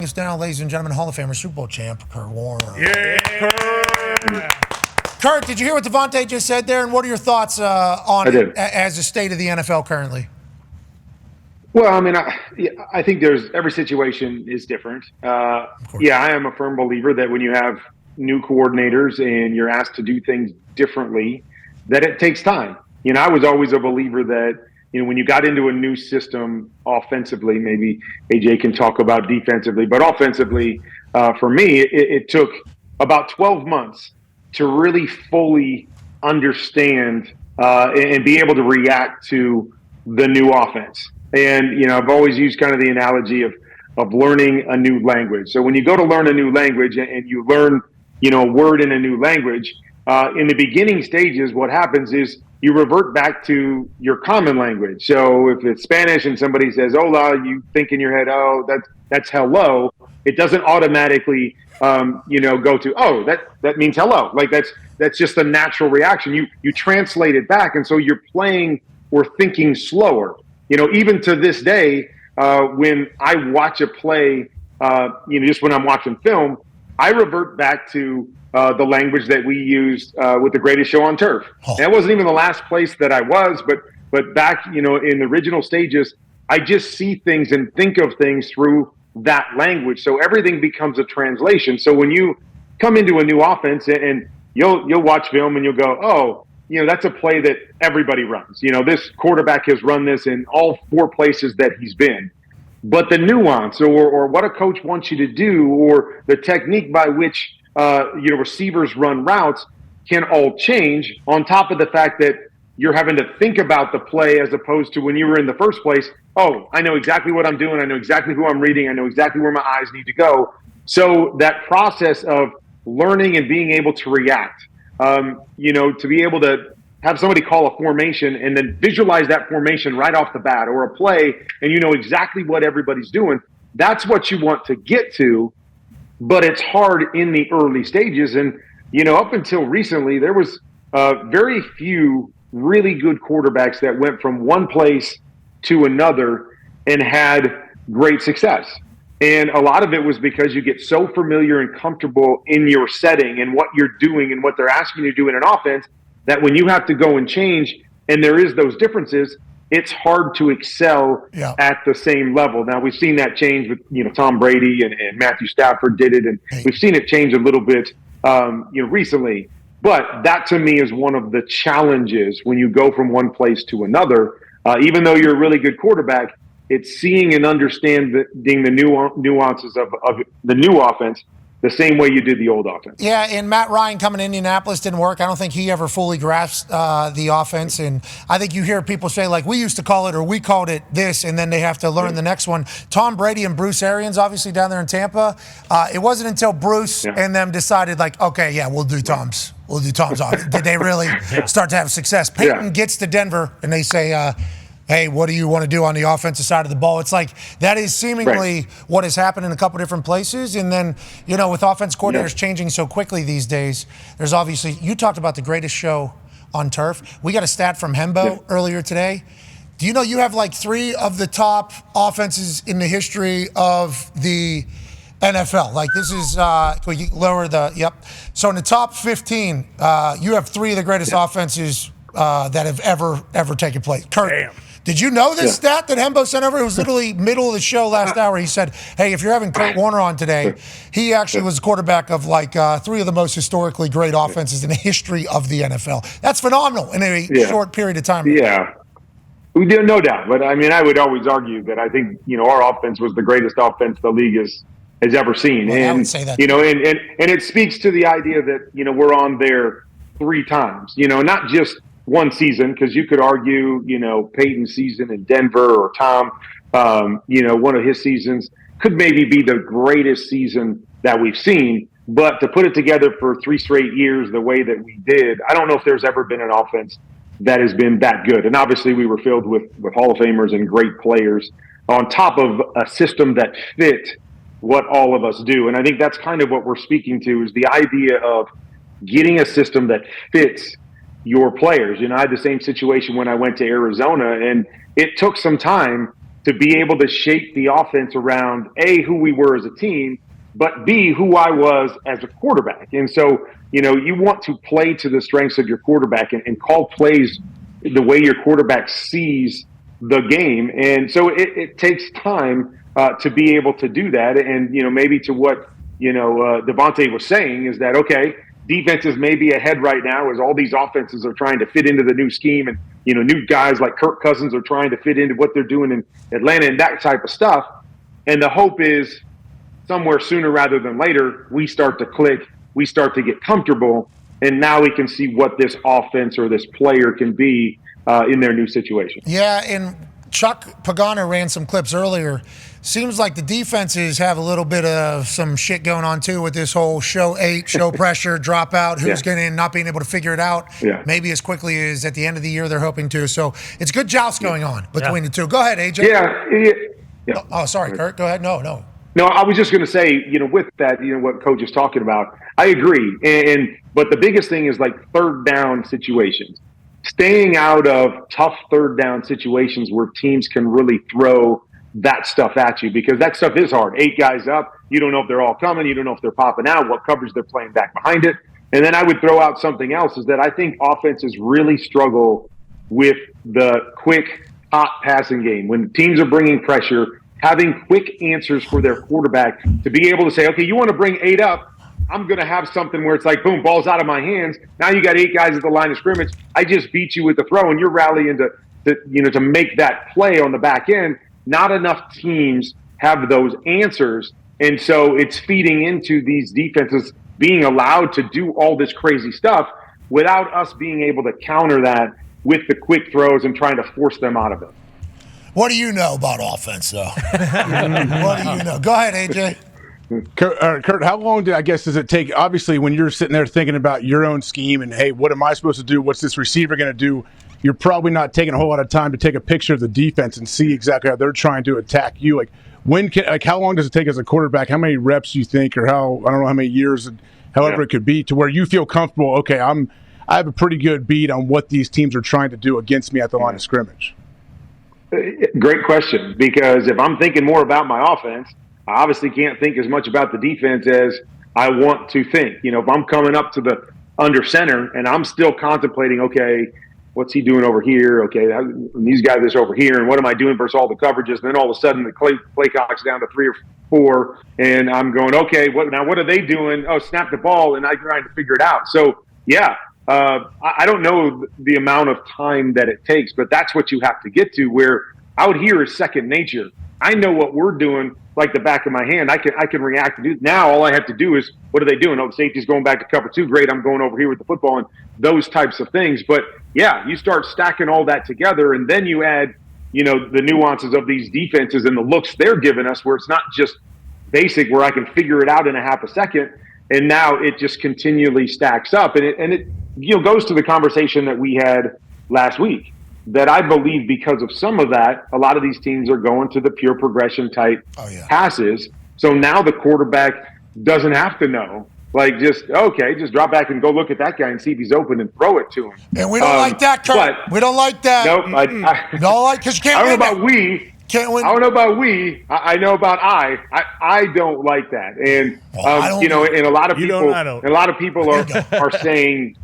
It's now, ladies and gentlemen, Hall of Famer, Super Bowl champ, Kurt Warner. Yeah. Kurt, did you hear what Devontae just said there? And what are your thoughts on it as the state of the NFL currently? Well, I mean, I think every situation is different. Yeah, I am a firm believer that when you have new coordinators and you're asked to do things differently, that it takes time. You know, I was always a believer that, you know, when you got into a new system offensively, maybe AJ can talk about defensively, but offensively, for me, it took about 12 months to really fully understand and be able to react to the new offense. And, you know, I've always used kind of the analogy of learning a new language. So when you go to learn a new language and you learn, you know, a word in a new language, in the beginning stages, what happens is you revert back to your common language. So if it's Spanish and somebody says hola, you think in your head, oh, that's hello. It doesn't automatically, go to, oh, that means hello. Like that's just a natural reaction. You translate it back. And so you're playing or thinking slower. You know, even to this day, when I watch a play, just when I'm watching film, I revert back to the language that we used with the Greatest Show on Turf. Oh. That wasn't even the last place that I was, but back, you know, in the original stages, I just see things and think of things through that language. So everything becomes a translation. So when you come into a new offense and you'll watch film and you'll go, oh, you know, that's a play that everybody runs. You know, this quarterback has run this in all four places that he's been. But the nuance or what a coach wants you to do or the technique by which, receivers run routes can all change on top of the fact that you're having to think about the play as opposed to when you were in the first place. Oh, I know exactly what I'm doing. I know exactly who I'm reading. I know exactly where my eyes need to go. So that process of learning and being able to react, to be able to have somebody call a formation and then visualize that formation right off the bat or a play and you know exactly what everybody's doing. That's what you want to get to, but it's hard in the early stages. And, you know, up until recently, there was very few really good quarterbacks that went from one place to another and had great success. And a lot of it was because you get so familiar and comfortable in your setting and what you're doing and what they're asking you to do in an offense that when you have to go and change and there is those differences, it's hard to excel at the same level. Now, we've seen that change with, you know, Tom Brady and Matthew Stafford did it. And we've seen it change a little bit, recently. But that to me is one of the challenges when you go from one place to another. Even though you're a really good quarterback, it's seeing and understanding the nuances of the new offense the same way you did the old offense. Yeah, and Matt Ryan coming to Indianapolis didn't work. I don't think he ever fully grasped the offense. And I think you hear people say, like, we used to call it or we called it this, and then they have to learn the next one. Tom Brady and Bruce Arians, obviously down there in Tampa, it wasn't until Bruce and them decided, like, okay, yeah, we'll do Tom's. We'll do Tom's offense. Did they really start to have success? Peyton gets to Denver, and they say, hey, what do you want to do on the offensive side of the ball? It's like that is seemingly what has happened in a couple different places. And then, you know, with offense coordinators changing so quickly these days, there's obviously, you talked about the Greatest Show on Turf. We got a stat from Hembo earlier today. Do you know you have like 3 of the top offenses in the history of the NFL? Like this is, can you lower the, So in the top 15, you have 3 of the greatest offenses that have ever taken place. Kurt, damn. Did you know this stat that Hembo sent over? It was literally middle of the show last hour. He said, hey, if you're having Kurt Warner on today, he actually was quarterback of like 3 of the most historically great offenses in the history of the NFL. That's phenomenal in a short period of time. Yeah. We do, no doubt. But, I mean, I would always argue that I think, you know, our offense was the greatest offense the league has ever seen. Well, and, I would say that. You know, and it speaks to the idea that, you know, we're on there 3 times, you know, not just one season, because you could argue, you know, Peyton's season in Denver or Tom, one of his seasons could maybe be the greatest season that we've seen. But to put it together for 3 straight years the way that we did, I don't know if there's ever been an offense that has been that good. And obviously we were filled with Hall of Famers and great players on top of a system that fit what all of us do. And I think that's kind of what we're speaking to is the idea of getting a system that fits your players. You know, I had the same situation when I went to Arizona, and it took some time to be able to shape the offense around A, who we were as a team, but B, who I was as a quarterback. And so, you want to play to the strengths of your quarterback and call plays the way your quarterback sees the game. And so it takes time to be able to do that. And, maybe to what, Devontae was saying is that, okay, defenses may be ahead right now as all these offenses are trying to fit into the new scheme. And, new guys like Kirk Cousins are trying to fit into what they're doing in Atlanta and that type of stuff. And the hope is somewhere sooner rather than later, we start to click, we start to get comfortable, and now we can see what this offense or this player can be in their new situation. Yeah, and Chuck Pagano ran some clips earlier. Seems like the defenses have a little bit of some shit going on too with this whole show pressure, drop out, who's getting in, not being able to figure it out maybe as quickly as at the end of the year they're hoping to. So it's good joust going on between the two. Go ahead, AJ. Yeah. Oh, sorry, Kurt. Go ahead. No, I was just going to say, with that, what Coach is talking about, I agree. But the biggest thing is like third down situations. Staying out of tough third down situations where teams can really throw that stuff at you, because that stuff is hard. 8 guys up, you don't know if they're all coming, you don't know if they're popping out, what coverage they're playing back behind it. And then I would throw out something else, is that I think offenses really struggle with the quick, hot passing game. When teams are bringing pressure, having quick answers for their quarterback to be able to say, okay, you want to bring 8 up, I'm going to have something where it's like, boom, ball's out of my hands. Now you got 8 guys at the line of scrimmage. I just beat you with the throw, and you're rallying to make that play on the back end. Not enough teams have those answers. And so it's feeding into these defenses being allowed to do all this crazy stuff without us being able to counter that with the quick throws and trying to force them out of it. What do you know about offense, though? What do you know? Go ahead, AJ. Kurt, how long does it take? Obviously, when you're sitting there thinking about your own scheme and, hey, what am I supposed to do? What's this receiver going to do? You're probably not taking a whole lot of time to take a picture of the defense and see exactly how they're trying to attack you. How long does it take as a quarterback? How many reps do you think, or I don't know how many years, however it could be, to where you feel comfortable? Okay, I have a pretty good beat on what these teams are trying to do against me at the line of scrimmage. Great question, because if I'm thinking more about my offense, I obviously can't think as much about the defense as I want to think. If I'm coming up to the under center and I'm still contemplating, okay, what's he doing over here? Okay, these guys are over here, and what am I doing versus all the coverages? And then all of a sudden the play clock's down to 3 or 4, and I'm going, okay, what are they doing? Oh, snap the ball, and I'm trying to figure it out. So, I don't know the amount of time that it takes, but that's what you have to get to, where out here is second nature. I know what we're doing like the back of my hand. I can react to do. Now all I have to do is, what are they doing? Oh, the safety's going back to cover 2. Great, I'm going over here with the football, and those types of things. But you start stacking all that together, and then you add, the nuances of these defenses and the looks they're giving us, where it's not just basic, where I can figure it out in a half a second, and now it just continually stacks up, and it goes to the conversation that we had last week, that I believe because of some of that, a lot of these teams are going to the pure progression type passes. So now the quarterback doesn't have to know. Just drop back and go look at that guy and see if he's open and throw it to him. And we don't like that, Kurt. We don't like that. Nope. Because you can't I don't win know about we. Can't win. I don't know about we. I know about I don't like that. And and a lot of people are saying,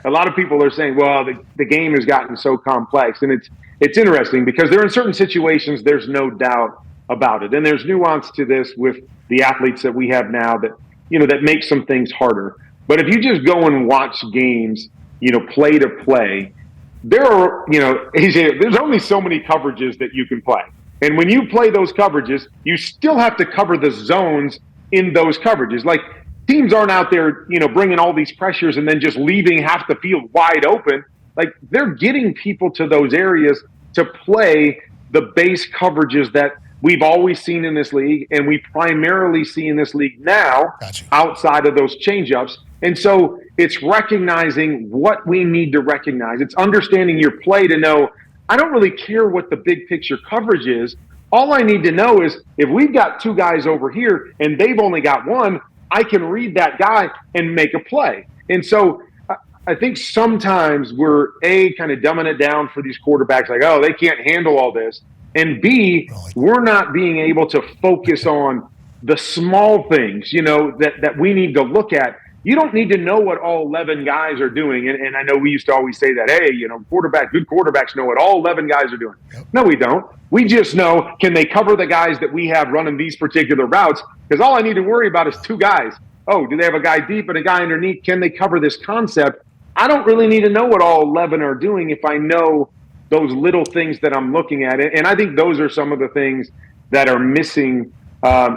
a lot of people are saying, well, the game has gotten so complex, and it's interesting because there are in certain situations there's no doubt about it, and there's nuance to this with the athletes that we have now that that makes some things harder. But if you just go and watch games, play to play, there are there's only so many coverages that you can play, and when you play those coverages, you still have to cover the zones in those coverages. Like, teams aren't out there, bringing all these pressures and then just leaving half the field wide open. Like, they're getting people to those areas to play the base coverages that we've always seen in this league, and we primarily see in this league now outside of those changeups. And so it's recognizing what we need to recognize. It's understanding your play to know, I don't really care what the big picture coverage is. All I need to know is if we've got 2 guys over here and they've only got 1, I can read that guy and make a play. And so I think sometimes we're kind of dumbing it down for these quarterbacks, like, oh, they can't handle all this. And B, we're not being able to focus on the small things, that we need to look at. You don't need to know what all 11 guys are doing. And I know we used to always say that, hey, good quarterbacks know what all 11 guys are doing. No, we don't. We just know, can they cover the guys that we have running these particular routes? Because all I need to worry about is 2 guys. Oh, do they have a guy deep and a guy underneath? Can they cover this concept? I don't really need to know what all 11 are doing if I know those little things that I'm looking at. And I think those are some of the things that are missing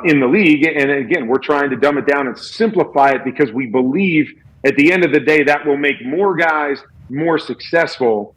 in the league. And again, we're trying to dumb it down and simplify it because we believe at the end of the day that will make more guys more successful.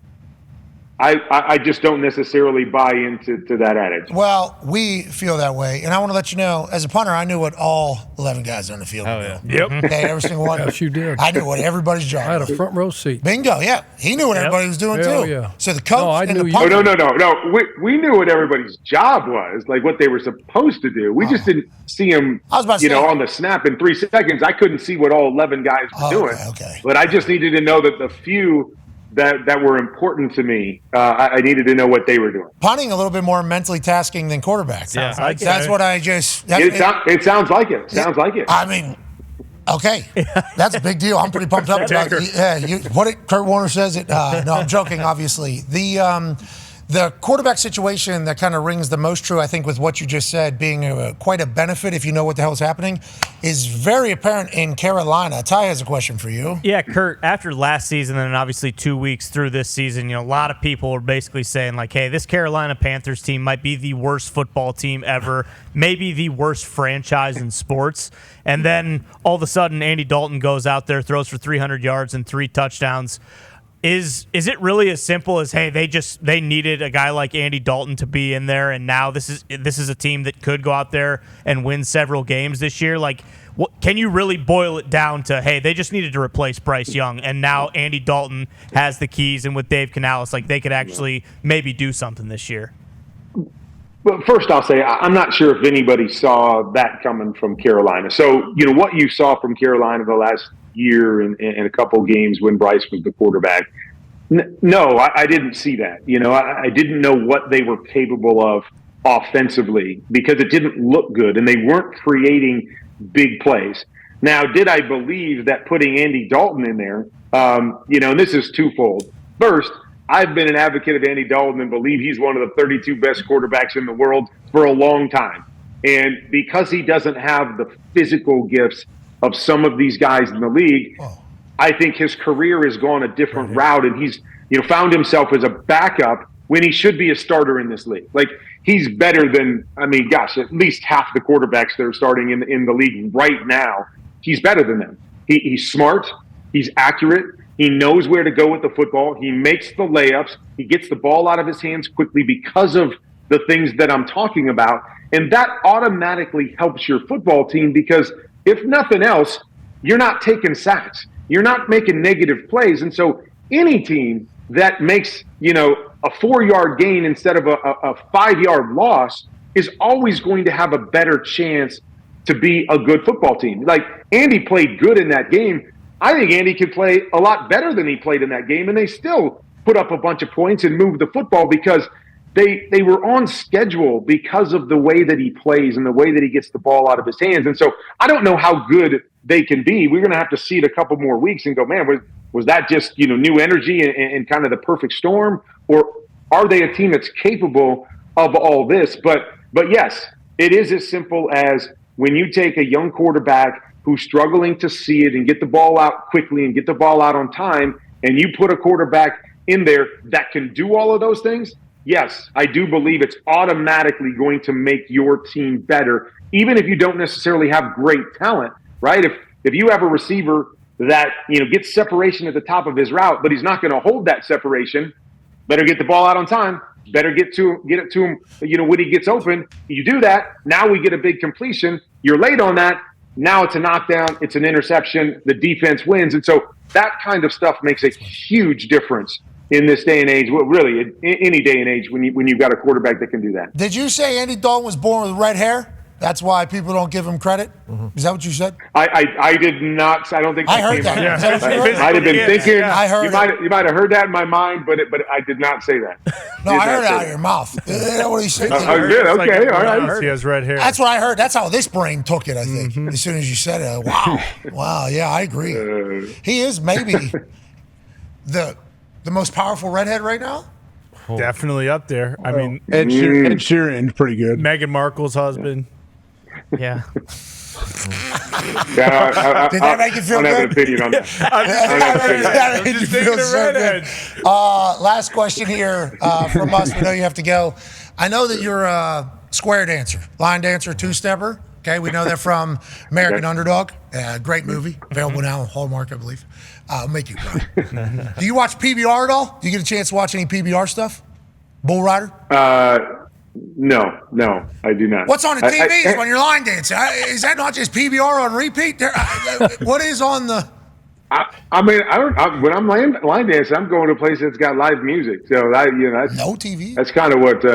I just don't necessarily buy into that adage. Well, we feel that way. And I want to let you know, as a punter, I knew what all 11 guys on the field were doing. Yep. Okay, every single one. Yes, you did. I knew what everybody's job I had was. a front row seat. Bingo, yeah. He knew what everybody was doing, Hell too. yeah. So the coach I and knew the you- punter. No. We knew what everybody's job was, like what they were supposed to do. We just didn't see them, I was about to say- on the snap in 3 seconds. I couldn't see what all 11 guys were doing. Okay. But I just needed to know that the few that were important to me, I needed to know what they were doing. Punting a little bit more mentally tasking than quarterback. Yeah, That's what I just. It sounds like it. Sounds like it. I mean, okay, that's a big deal. I'm pretty pumped up about it. Yeah, what did Kurt Warner says it? No, I'm joking. Obviously, the quarterback situation that kind of rings the most true, I think, with what you just said, being quite a benefit if you know what the hell is happening, is very apparent in Carolina. Ty has a question for you. Yeah, Kurt, after last season and obviously 2 weeks through this season, a lot of people are basically saying, like, hey, this Carolina Panthers team might be the worst football team ever, maybe the worst franchise in sports. And then all of a sudden, Andy Dalton goes out there, throws for 300 yards and 3 touchdowns. Is it really as simple as, hey, they needed a guy like Andy Dalton to be in there, and now this is a team that could go out there and win several games this year? Like, can you really boil it down to, hey, they just needed to replace Bryce Young, and now Andy Dalton has the keys, and with Dave Canales, like, they could actually maybe do something this year? Well, first I'll say I'm not sure if anybody saw that coming from Carolina. So, what you saw from Carolina the last year and a couple games when Bryce was the quarterback, no, I didn't see that. I didn't know what they were capable of offensively because it didn't look good and they weren't creating big plays. Now, did I believe that putting Andy Dalton in there, and this is twofold. First, I've been an advocate of Andy Dalton and believe he's one of the 32 best quarterbacks in the world for a long time. And because he doesn't have the physical gifts of some of these guys in the league, I think his career has gone a different route, and he's found himself as a backup when he should be a starter in this league. Like, he's better than, at least half the quarterbacks that are starting in the league right now. He's better than them. He's smart. He's accurate. He knows where to go with the football. He makes the layups. He gets the ball out of his hands quickly because of the things that I'm talking about. And that automatically helps your football team because if nothing else, you're not taking sacks. You're not making negative plays. And so any team that makes, a 4-yard gain instead of a 5-yard loss is always going to have a better chance to be a good football team. Like, Andy played good in that game. I think Andy could play a lot better than he played in that game, and they still put up a bunch of points and moved the football because they were on schedule because of the way that he plays and the way that he gets the ball out of his hands. And so I don't know how good they can be. We're going to have to see it a couple more weeks and go, man, was that just, new energy and kind of the perfect storm? Or are they a team that's capable of all this? But yes, it is as simple as when you take a young quarterback who's struggling to see it and get the ball out quickly and get the ball out on time, and you put a quarterback in there that can do all of those things, yes, I do believe it's automatically going to make your team better, even if you don't necessarily have great talent, right? If you have a receiver that, gets separation at the top of his route, but he's not going to hold that separation, better get the ball out on time, better get it to him, when he gets open. You do that, now we get a big completion. You're late on that. Now it's a knockdown, it's an interception, the defense wins. And so that kind of stuff makes a huge difference in this day and age. Well, really, any day and age when you've got a quarterback that can do that. Did you say Andy Dalton was born with red hair? That's why people don't give him credit? Is that what you said? I did not. I don't think I heard came that. out. Yeah. I might have been thinking. I heard you might have heard that in my mind, but I did not say that. No, I heard it out of your mouth. That's what he said. Oh, good. Okay. All right. He has red hair. That's what I heard. That's how this brain took it, I think, as soon as you said it. Wow. Wow. Yeah, I agree. He is maybe the most powerful redhead right now. Definitely up there. I mean, Ed Sheeran, pretty good. Meghan Markle's husband. Yeah. Yeah, Did that make you feel I don't have an good? opinion on that. That made you just feel thinking of so good. redheads. Last question here from us. We know you have to go. I know that you're a square dancer, line dancer, two-stepper. Okay, we know that from American Underdog. Great movie, available now on Hallmark, I believe. Make you cry. Do you watch PBR at all? Do you get a chance to watch any PBR stuff? Bull Rider? No, I do not. What's on the TV when you're line dancing? Is that not just PBR on repeat? What is on the... I mean, when I'm line dancing, I'm going to a place that's got live music. So no TV. That's kind of what.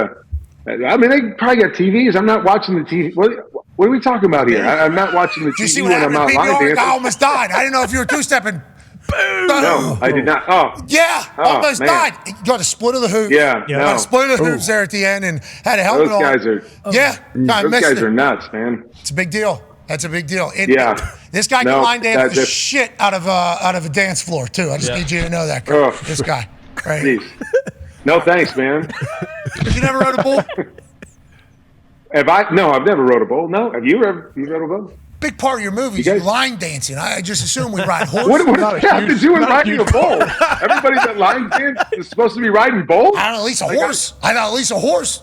I mean, they probably got TVs. I'm not watching the TV. What are we talking about here? I'm not watching the Did you TV see what when I'm happened not to line PBR? dancing. I almost died. I didn't know if you were two-stepping. Boom. No, I did not. Oh, yeah, almost man. died. You got a split of the hoops. Yeah, got a split of the hoops there at the end, and had a helmet those guys are. Yeah, I Those missed guys it. are nuts, man. It's a big deal. That's a big deal. This guy can No, line dance the that's- shit out of a dance floor too. I just need you to know that. Kurt. Oh. This guy, right? here. Jeez. No, thanks, man. You never rode a bull? Have I? No, I've never rode a bull. No, have you ever? You rode a bull? Big part of your movie is You guys- line dancing. I just assume we ride horses. What does that have to do with riding a bull? Everybody that line dance is supposed to be riding bulls? I don't know, at least a horse. I got at least a horse.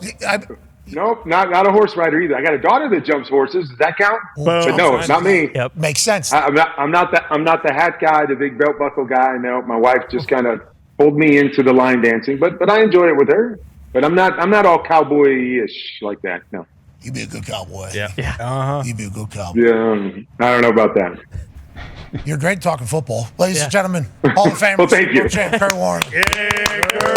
Nope, not a horse rider either. I got a daughter that jumps horses. Does that count? But no, it's not me. Yep. Makes sense. I'm not the hat guy, the big belt buckle guy. No, my wife just kind of pulled me into the line dancing, but I enjoy it with her. But I'm not all cowboy-ish like that. No. You be a good cowboy. Yeah. You be a good cowboy. Yeah, I don't know about that. You're great talking football. Ladies and gentlemen, Hall of Famers. Well, thank you. World Champ Kurt Warner. Yeah, girl.